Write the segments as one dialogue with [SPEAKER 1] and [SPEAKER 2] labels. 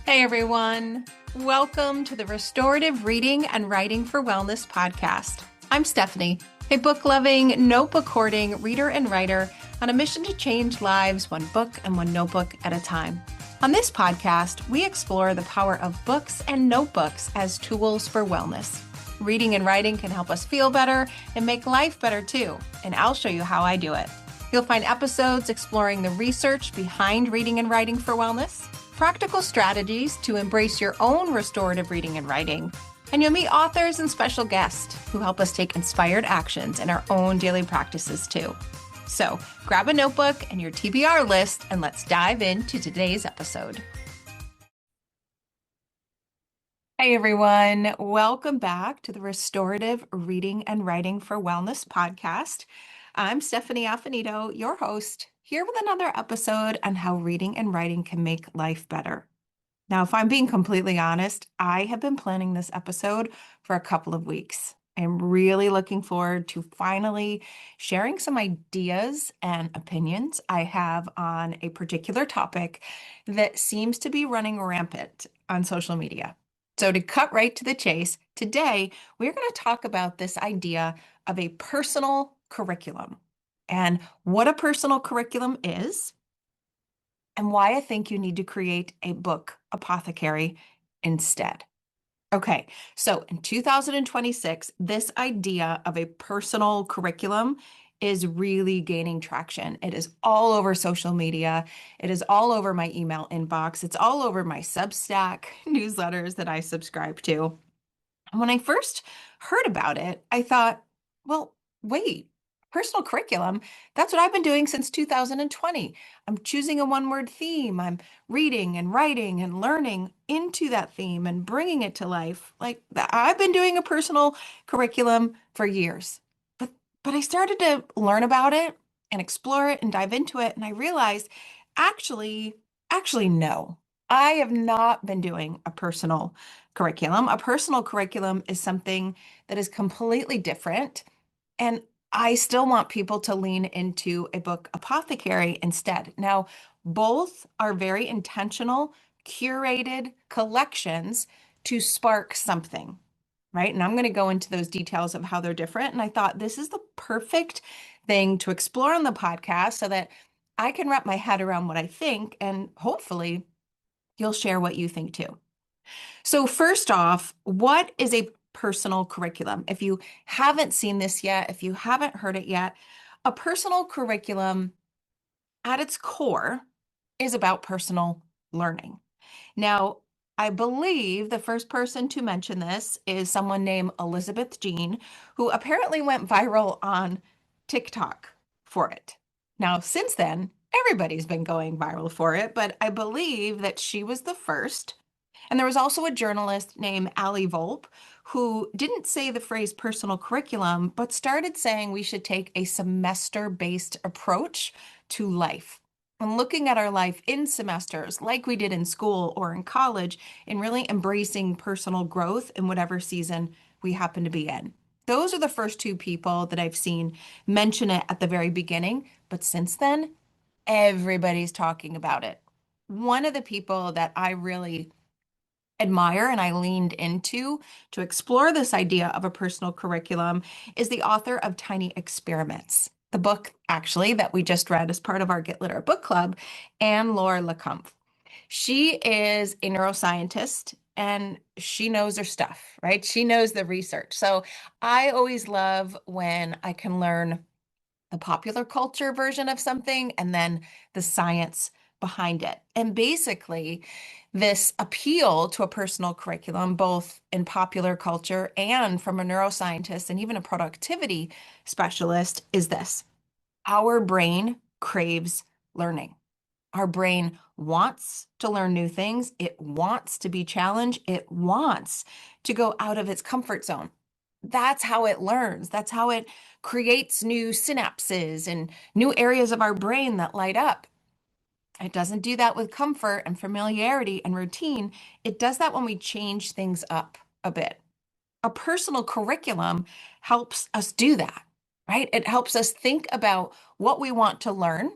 [SPEAKER 1] Hey everyone, welcome to the Restorative Reading and Writing for Wellness podcast. I'm Stephanie, a book-loving, notebook-hoarding reader and writer on a mission to change lives one book and one notebook at a time. On this podcast, we explore the power of books and notebooks as tools for wellness. Reading and writing can help us feel better and make life better too, and I'll show you how I do it. You'll find episodes exploring the research behind reading and writing for wellness, practical strategies to embrace your own restorative reading and writing, and you'll meet authors and special guests who help us take inspired actions in our own daily practices too. So grab a notebook and your TBR list and let's dive into today's episode. Hey everyone, welcome back to the Restorative Reading and Writing for Wellness podcast. I'm Stephanie Affinito, your host, here with another episode on how reading and writing can make life better. Now, if I'm being completely honest, I have been planning this episode for a couple of weeks. I'm really looking forward to finally sharing some ideas and opinions I have on a particular topic that seems to be running rampant on social media. So to cut right to the chase, today we're going to talk about this idea of a personal curriculum and what a personal curriculum is and why I think you need to create a book apothecary instead. Okay, so in 2026, this idea of a personal curriculum is really gaining traction. It is all over social media. It is all over my email inbox. It's all over my Substack newsletters that I subscribe to. And when I first heard about it, I thought, well, wait, personal curriculum, that's what I've been doing since 2020. I'm choosing a one-word theme. I'm reading and writing and learning into that theme and bringing it to life. I've been doing a personal curriculum for years. But I started to learn about it and explore it and dive into it, and I realized actually, no. I have not been doing a personal curriculum. A personal curriculum is something that is completely different. And I still want people to lean into a book apothecary instead. Now, both are very intentional, curated collections to spark something, right? And I'm going to go into those details of how they're different. And I thought this is the perfect thing to explore on the podcast so that I can wrap my head around what I think, and hopefully you'll share what you think too. So first off, what is a personal curriculum? If you haven't seen this yet, if you haven't heard it yet, a personal curriculum at its core is about personal learning. Now, I believe the first person to mention this is someone named Elizabeth Jean, who apparently went viral on TikTok for it. Now, since then, everybody's been going viral for it, but I believe that she was the first. And there was also a journalist named Ali Volpe who didn't say the phrase personal curriculum, but started saying we should take a semester-based approach to life and looking at our life in semesters like we did in school or in college and really embracing personal growth in whatever season we happen to be in. Those are the first two people that I've seen mention it at the very beginning, but since then, everybody's talking about it. One of the people that I really admire and I leaned into to explore this idea of a personal curriculum is the author of Tiny Experiments, the book actually that we just read as part of our Get Literate book club, Anne-Laure Lecomte. She is a neuroscientist and she knows her stuff, right? She knows the research. So I always love when I can learn the popular culture version of something and then the science behind it. And basically, this appeal to a personal curriculum, both in popular culture and from a neuroscientist and even a productivity specialist, is this: our brain craves learning. Our brain wants to learn new things. It wants to be challenged. It wants to go out of its comfort zone. That's how it learns. That's how it creates new synapses and new areas of our brain that light up. It doesn't do that with comfort and familiarity and routine. It does that when we change things up a bit. A personal curriculum helps us do that, right? It helps us think about what we want to learn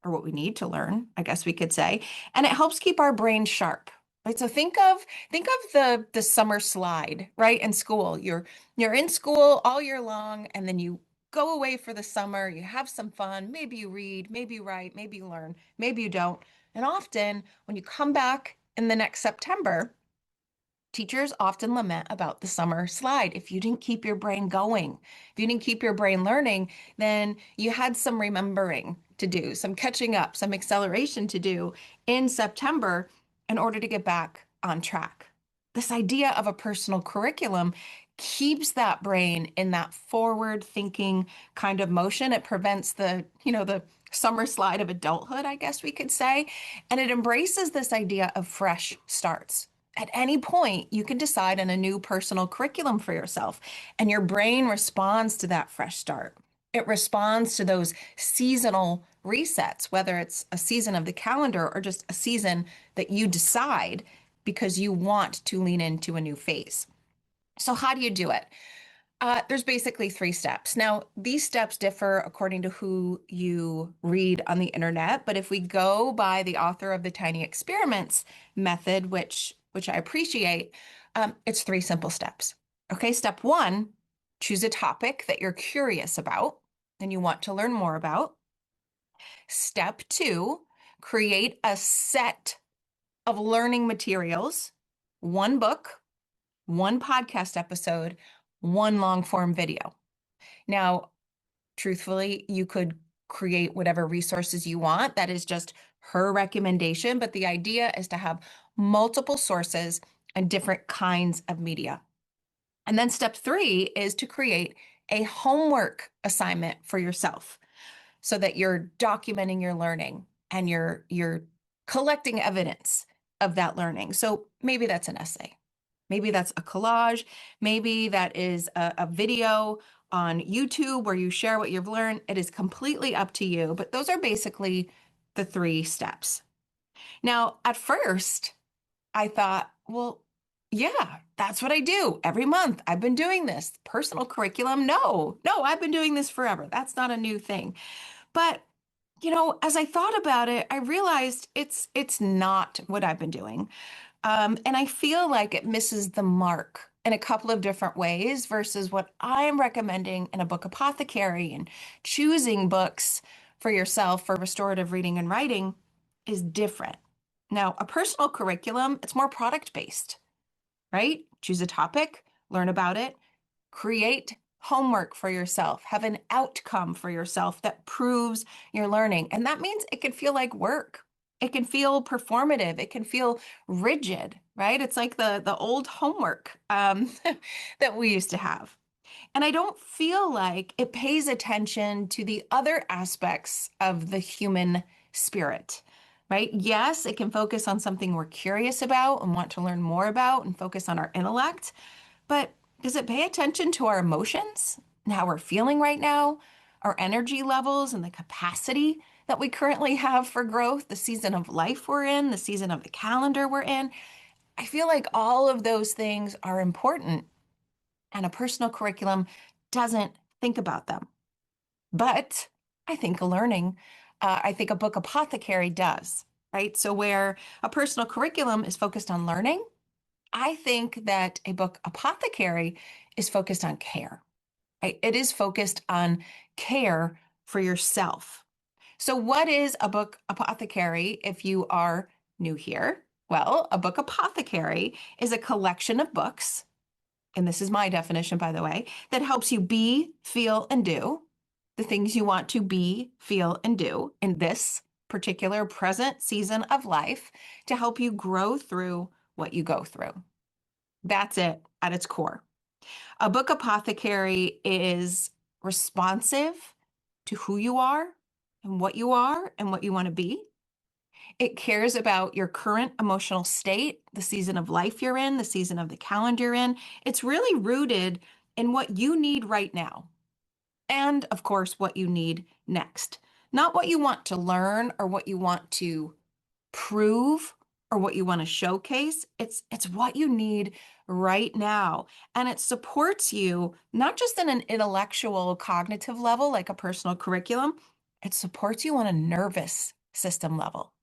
[SPEAKER 1] or what we need to learn, I guess we could say, and it helps keep our brain sharp, Right? So think of the summer slide, right? In school. You're in school all year long, and then you go away for the summer, you have some fun, maybe you read, maybe you write, maybe you learn, maybe you don't. And often when you come back in the next September, teachers often lament about the summer slide. If you didn't keep your brain going, if you didn't keep your brain learning, then you had some remembering to do, some catching up, some acceleration to do in September in order to get back on track. This idea of a personal curriculum keeps that brain in that forward thinking kind of motion. It prevents the summer slide of adulthood, I guess we could say. And it embraces this idea of fresh starts. At any point, you can decide on a new personal curriculum for yourself, and your brain responds to that fresh start. It responds to those seasonal resets, whether it's a season of the calendar or just a season that you decide because you want to lean into a new phase. So, how do you do it? There's basically three steps. Now, these steps differ according to who you read on the internet, but if we go by the author of the Tiny Experiments method, which I appreciate, it's three simple steps. Okay, step one, choose a topic that you're curious about and you want to learn more about. Step two, create a set of learning materials, one book, one podcast episode, one long form video. Now, truthfully, you could create whatever resources you want. That is just her recommendation. But the idea is to have multiple sources and different kinds of media. And then step three is to create a homework assignment for yourself so that you're documenting your learning and you're collecting evidence of that learning. So maybe that's an essay. Maybe that's a collage. Maybe that is a video on YouTube where you share what you've learned. It is completely up to you, but those are basically the three steps. Now, at first, I thought, well, yeah, that's what I do every month. I've been doing this. Personal curriculum? No, I've been doing this forever. That's not a new thing. But as I thought about it, I realized it's not what I've been doing. And I feel like it misses the mark in a couple of different ways versus what I'm recommending in a book apothecary, and choosing books for yourself for restorative reading and writing is different. Now, a personal curriculum, it's more product based, right? Choose a topic, learn about it, create homework for yourself, have an outcome for yourself that proves you're learning. And that means it can feel like work. It can feel performative. It can feel rigid, right? It's like the old homework that we used to have. And I don't feel like it pays attention to the other aspects of the human spirit, right? Yes, it can focus on something we're curious about and want to learn more about and focus on our intellect. But does it pay attention to our emotions and how we're feeling right now, our energy levels and the capacity that we currently have for growth, the season of life we're in, the season of the calendar we're in? I feel like all of those things are important, and a personal curriculum doesn't think about them. But I think a book apothecary does, right? So where a personal curriculum is focused on learning, I think that a book apothecary is focused on care, right? It is focused on care for yourself. So, what is a book apothecary if you are new here? Well, a book apothecary is a collection of books, and this is my definition, by the way, that helps you be, feel, and do the things you want to be, feel, and do in this particular present season of life to help you grow through what you go through. That's it at its core. A book apothecary is responsive to who you are and what you are and what you want to be. It cares about your current emotional state, the season of life you're in, the season of the calendar you're in. It's really rooted in what you need right now. And of course, what you need next. Not what you want to learn or what you want to prove or what you want to showcase. It's what you need right now. And it supports you not just in an intellectual cognitive level like a personal curriculum, it supports you on a nervous system level.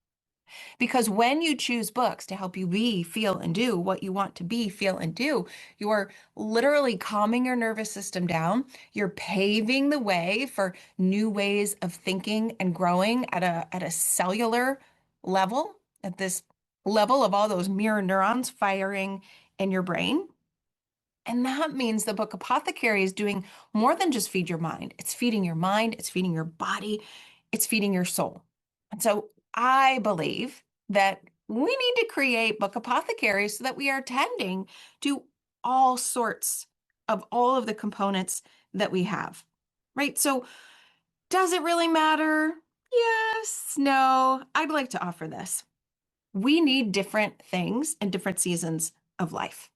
[SPEAKER 1] Because when you choose books to help you be, feel, and do what you want to be, feel, and do, you are literally calming your nervous system down. You're paving the way for new ways of thinking and growing at a cellular level, at this level of all those mirror neurons firing in your brain. And that means the book Apothecary is doing more than just feed your mind. It's feeding your mind, it's feeding your body, it's feeding your soul. And so I believe that we need to create book apothecaries so that we are tending to all sorts of all of the components that we have, right? So does it really matter? Yes, no. I'd like to offer this. We need different things in different seasons of life.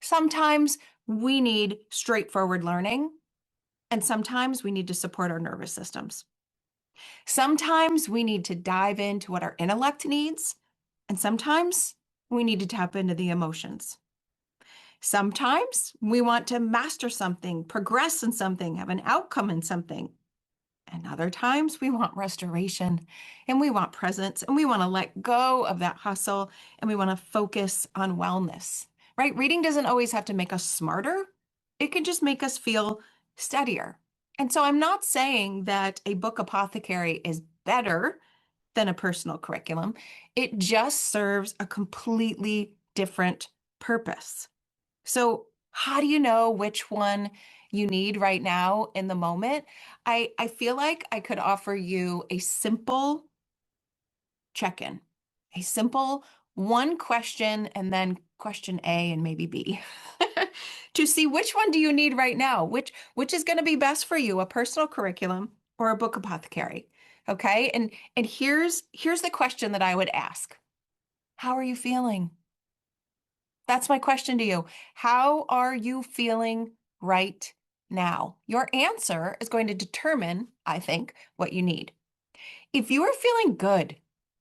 [SPEAKER 1] Sometimes we need straightforward learning, and sometimes we need to support our nervous systems. Sometimes we need to dive into what our intellect needs, and sometimes we need to tap into the emotions. Sometimes we want to master something, progress in something, have an outcome in something. And other times we want restoration and we want presence and we want to let go of that hustle and we want to focus on wellness, right? Reading doesn't always have to make us smarter. It can just make us feel steadier. And so I'm not saying that a book apothecary is better than a personal curriculum. It just serves a completely different purpose. So, how do you know which one you need right now in the moment? I feel like I could offer you a simple check-in, a simple one question and then question A and maybe B to see which one do you need right now, which is going to be best for you, a personal curriculum or a book apothecary. Okay? And here's the question that I would ask. How are you feeling? That's my question to you. How are you feeling right now? Your answer is going to determine, I think, what you need. If you are feeling good,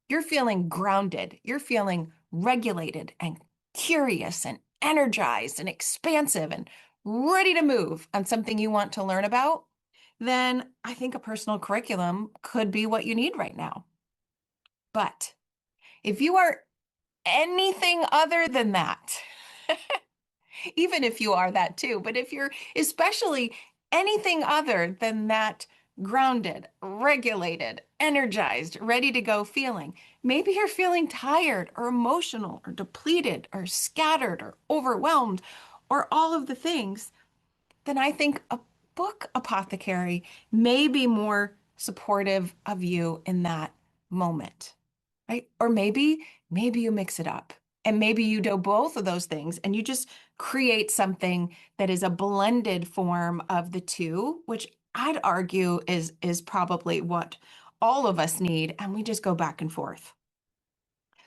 [SPEAKER 1] you're feeling grounded, you're feeling regulated and curious and energized and expansive and ready to move on something you want to learn about, then I think a personal curriculum could be what you need right now. But if you are anything other than that, even if you are that too, but if you're especially anything other than that grounded, regulated, energized, ready to go feeling, maybe you're feeling tired or emotional or depleted or scattered or overwhelmed or all of the things, then I think a book apothecary may be more supportive of you in that moment, right? Or maybe you mix it up and maybe you do both of those things and you just create something that is a blended form of the two, which I'd argue is probably what all of us need, and we just go back and forth.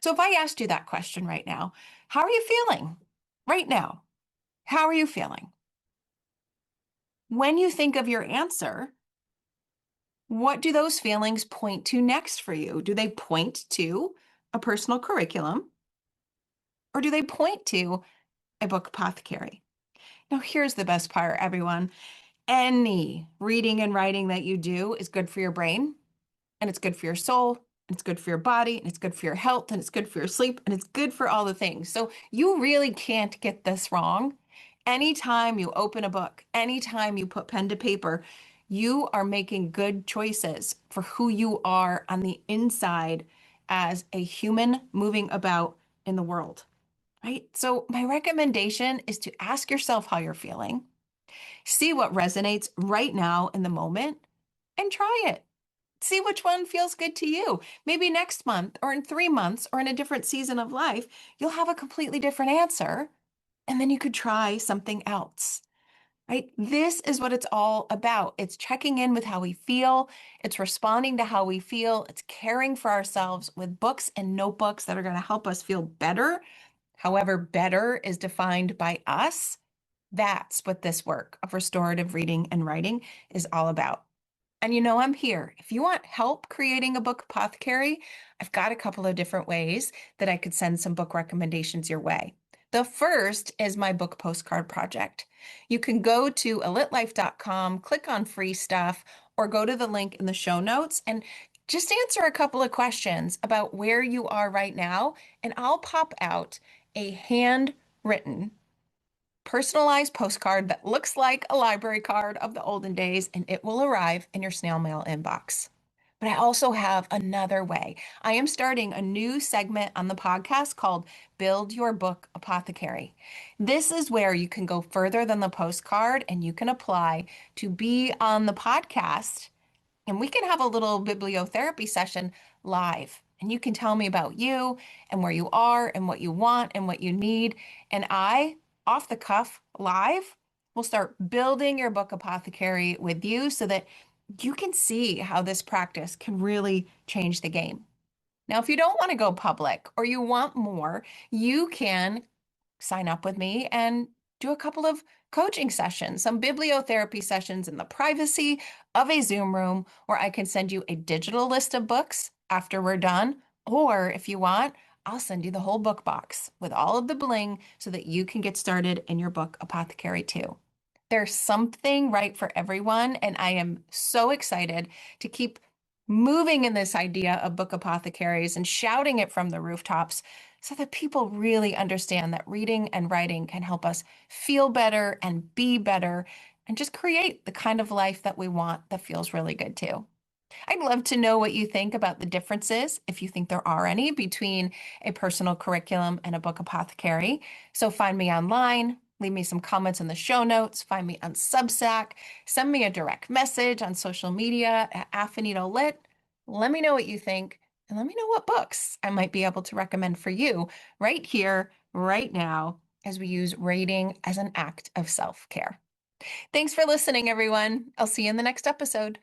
[SPEAKER 1] So if I asked you that question right now, how are you feeling right now? How are you feeling? When you think of your answer, what do those feelings point to next for you? Do they point to a personal curriculum or do they point to a book apothecary? Now, here's the best part, everyone. Any reading and writing that you do is good for your brain, and it's good for your soul, and it's good for your body, and it's good for your health, and it's good for your sleep, and it's good for all the things. So you really can't get this wrong. Anytime you open a book, anytime you put pen to paper, you are making good choices for who you are on the inside as a human moving about in the world, right? So my recommendation is to ask yourself how you're feeling, see what resonates right now in the moment, and try it. See which one feels good to you. Maybe next month or in 3 months or in a different season of life, you'll have a completely different answer. And then you could try something else, right? This is what it's all about. It's checking in with how we feel. It's responding to how we feel. It's caring for ourselves with books and notebooks that are going to help us feel better. However, better is defined by us. That's what this work of restorative reading and writing is all about. And you know, I'm here. If you want help creating a book apothecary, I've got a couple of different ways that I could send some book recommendations your way. The first is my book postcard project. You can go to elitlife.com, click on free stuff, or go to the link in the show notes and Just answer a couple of questions about where you are right now, and I'll pop out a handwritten, personalized postcard that looks like a library card of the olden days, and it will arrive in your snail mail inbox. But I also have another way. I am starting a new segment on the podcast called Build Your Book Apothecary. This is where you can go further than the postcard and you can apply to be on the podcast, and we can have a little bibliotherapy session live. And you can tell me about you and where you are and what you want and what you need. And I, off the cuff, live, will start building your book apothecary with you so that you can see how this practice can really change the game. Now, if you don't want to go public or you want more, you can sign up with me and do a couple of coaching sessions, some bibliotherapy sessions in the privacy of a Zoom room, where I can send you a digital list of books after we're done. Or if you want, I'll send you the whole book box with all of the bling so that you can get started in your book apothecary too. There's something right for everyone, and I am so excited to keep moving in this idea of book apothecaries and shouting it from the rooftops so that people really understand that reading and writing can help us feel better and be better and just create the kind of life that we want that feels really good too. I'd love to know what you think about the differences, if you think there are any, between a personal curriculum and a book apothecary. So find me online, leave me some comments in the show notes, find me on Substack, send me a direct message on social media at AfinitoLit. Let me know what you think, and let me know what books I might be able to recommend for you right here, right now, as we use reading as an act of self-care. Thanks for listening, everyone. I'll see you in the next episode.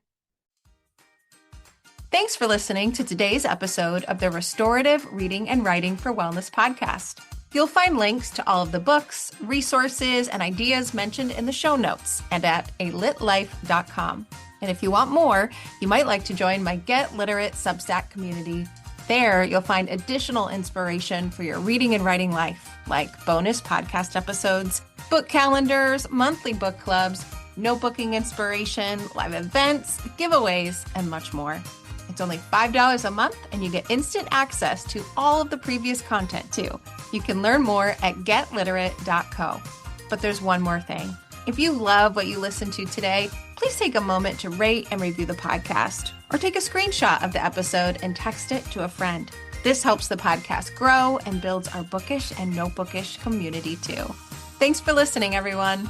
[SPEAKER 1] Thanks for listening to today's episode of the Restorative Reading and Writing for Wellness podcast. You'll find links to all of the books, resources, and ideas mentioned in the show notes and at alitlife.com. And if you want more, you might like to join my Get Literate Substack community. There, you'll find additional inspiration for your reading and writing life, like bonus podcast episodes, book calendars, monthly book clubs, notebooking inspiration, live events, giveaways, and much more. It's only $5 a month, and you get instant access to all of the previous content too. You can learn more at getliterate.co. But there's one more thing. If you love what you listened to today, please take a moment to rate and review the podcast, or take a screenshot of the episode and text it to a friend. This helps the podcast grow and builds our bookish and notebookish community too. Thanks for listening, everyone.